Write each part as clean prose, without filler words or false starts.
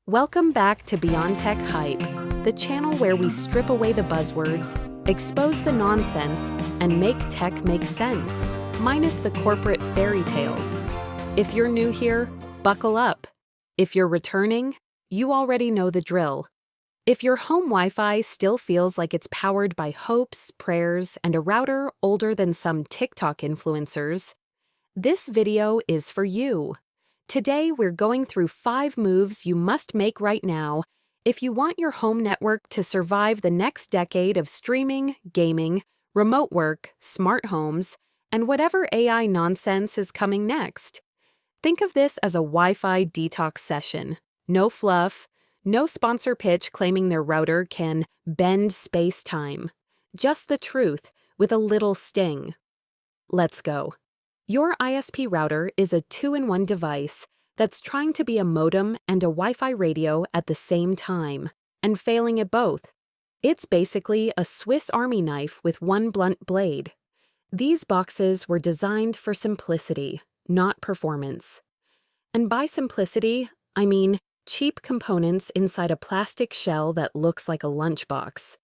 Welcome back to Beyond Tech Hype, the channel where we strip away the buzzwords, expose the nonsense, and make tech make sense, minus the corporate fairy tales. If you're new here, buckle up. If you're returning, you already know the drill. If your home Wi-Fi still feels like it's powered by hopes, prayers, and a router older than some TikTok influencers, this video is for you. Today, we're going through 5 moves you must make right now if you want your home network to survive the next decade of streaming, gaming, remote work, smart homes, and whatever AI nonsense is coming next. Think of this as a Wi-Fi detox session. No fluff, no sponsor pitch claiming their router can bend space-time. Just the truth, with a little sting. Let's go. Your ISP router is a 2-in-1 device that's trying to be a modem and a Wi-Fi radio at the same time, and failing at both. It's basically a Swiss Army knife with one blunt blade. These boxes were designed for simplicity, not performance. And by simplicity, I mean cheap components inside a plastic shell that looks like a lunchbox.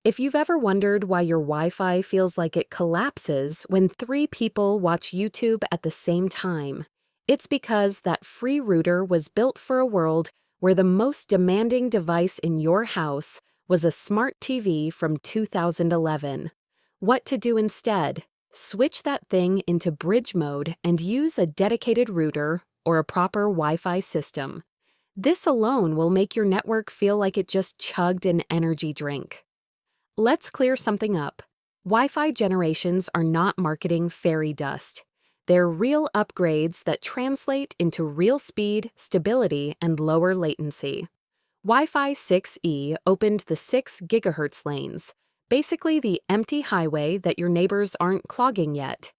If you've ever wondered why your Wi-Fi feels like it collapses when 3 people watch YouTube at the same time, it's because that free router was built for a world where the most demanding device in your house was a smart TV from 2011. What to do instead? Switch that thing into bridge mode and use a dedicated router or a proper Wi-Fi system. This alone will make your network feel like it just chugged an energy drink. Let's clear something up. Wi-Fi generations are not marketing fairy dust. They're real upgrades that translate into real speed, stability, and lower latency. Wi-Fi 6E opened the 6 GHz lanes, basically the empty highway that your neighbors aren't clogging yet.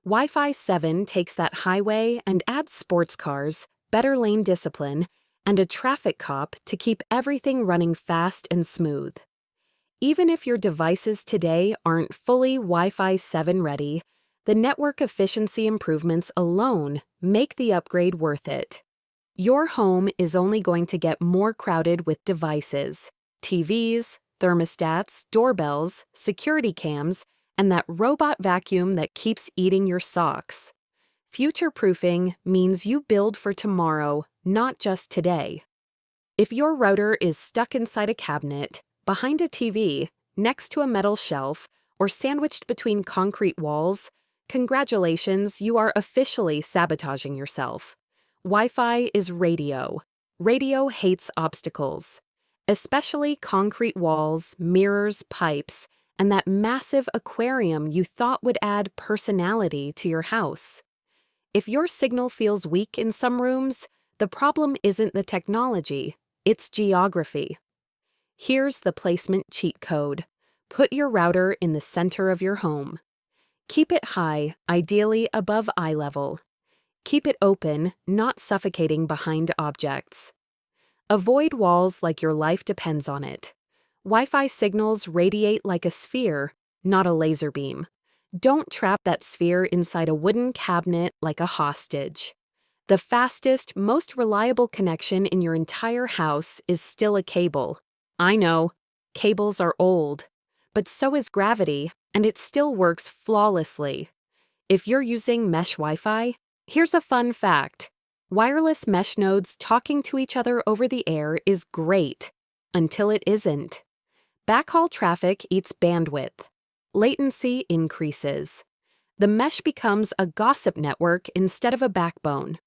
Wi-Fi 7 takes that highway and adds sports cars, better lane discipline, and a traffic cop to keep everything running fast and smooth. Even if your devices today aren't fully Wi-Fi 7 ready, the network efficiency improvements alone make the upgrade worth it. Your home is only going to get more crowded with devices, TVs, thermostats, doorbells, security cams, and that robot vacuum that keeps eating your socks. Future-proofing means you build for tomorrow, not just today. If your router is stuck inside a cabinet, behind a TV, next to a metal shelf, or sandwiched between concrete walls, congratulations, you are officially sabotaging yourself. Wi-Fi is radio. Radio hates obstacles, especially concrete walls, mirrors, pipes, and that massive aquarium you thought would add personality to your house. If your signal feels weak in some rooms, the problem isn't the technology, it's geography. Here's the placement cheat code. Put your router in the center of your home. Keep it high, ideally above eye level. Keep it open, not suffocating behind objects. Avoid walls like your life depends on it. Wi-Fi signals radiate like a sphere, not a laser beam. Don't trap that sphere inside a wooden cabinet like a hostage. The fastest, most reliable connection in your entire house is still a cable. I know, cables are old, but so is gravity, and it still works flawlessly. If you're using mesh Wi-Fi, here's a fun fact. Wireless mesh nodes talking to each other over the air is great, until it isn't. Backhaul traffic eats bandwidth. Latency increases. The mesh becomes a gossip network instead of a backbone.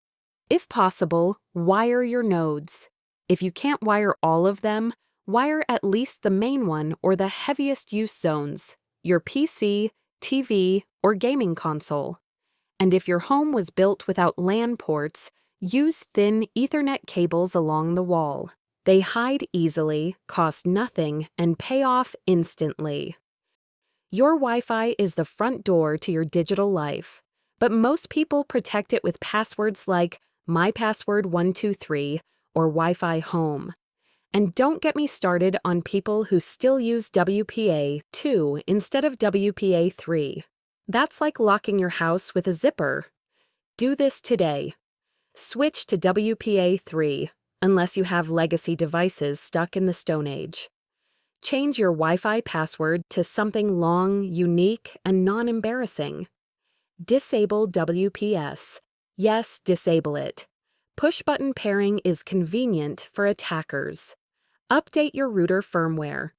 If possible, wire your nodes. If you can't wire all of them, wire at least the main one or the heaviest use zones, your PC, TV, or gaming console. And if your home was built without LAN ports, use thin Ethernet cables along the wall. They hide easily, cost nothing, and pay off instantly. Your Wi-Fi is the front door to your digital life, but most people protect it with passwords like mypassword123 or Wi-Fi home. And don't get me started on people who still use WPA2 instead of WPA3. That's like locking your house with a zipper. Do this today. Switch to WPA3, unless you have legacy devices stuck in the Stone Age. Change your Wi-Fi password to something long, unique, and non-embarrassing. Disable WPS. Yes, disable it. Push-button pairing is convenient for attackers. Update your router firmware.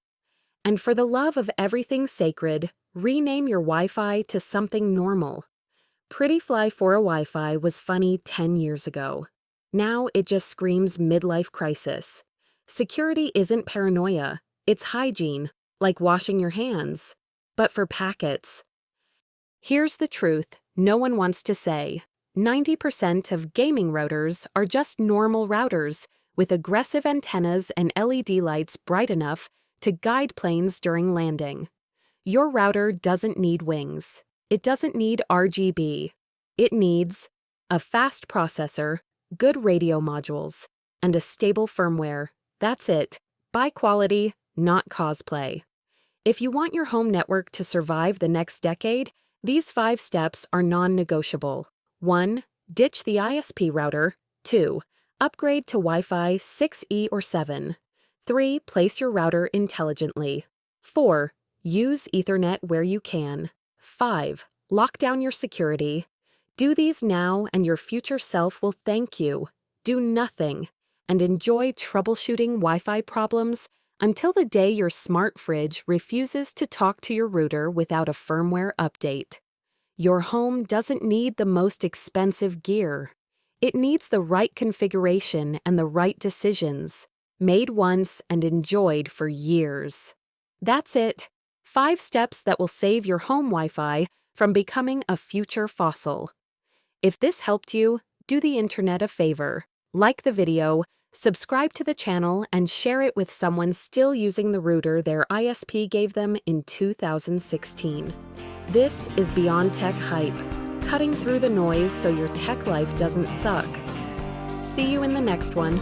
And for the love of everything sacred, rename your Wi-Fi to something normal. Pretty Fly for a Wi-Fi was funny 10 years ago. Now it just screams midlife crisis. Security isn't paranoia, it's hygiene, like washing your hands. But for packets. Here's the truth no one wants to say. 90% of gaming routers are just normal routers with aggressive antennas and LED lights bright enough to guide planes during landing. Your router doesn't need wings. It doesn't need RGB. It needs a fast processor, good radio modules, and a stable firmware. That's it. Buy quality, not cosplay. If you want your home network to survive the next decade, these 5 steps are non-negotiable. 1. Ditch the ISP router. 2. Upgrade to Wi-Fi 6E or 7. 3. Place your router intelligently. 4. Use Ethernet where you can. 5. Lock down your security. Do these now and your future self will thank you. Do nothing and enjoy troubleshooting Wi-Fi problems until the day your smart fridge refuses to talk to your router without a firmware update. Your home doesn't need the most expensive gear. It needs the right configuration and the right decisions, made once and enjoyed for years. That's it. 5 steps that will save your home Wi-Fi from becoming a future fossil. If this helped you, do the internet a favor. Like the video, subscribe to the channel, and share it with someone still using the router their ISP gave them in 2016. This is Beyond Tech Hype, cutting through the noise so your tech life doesn't suck. See you in the next one.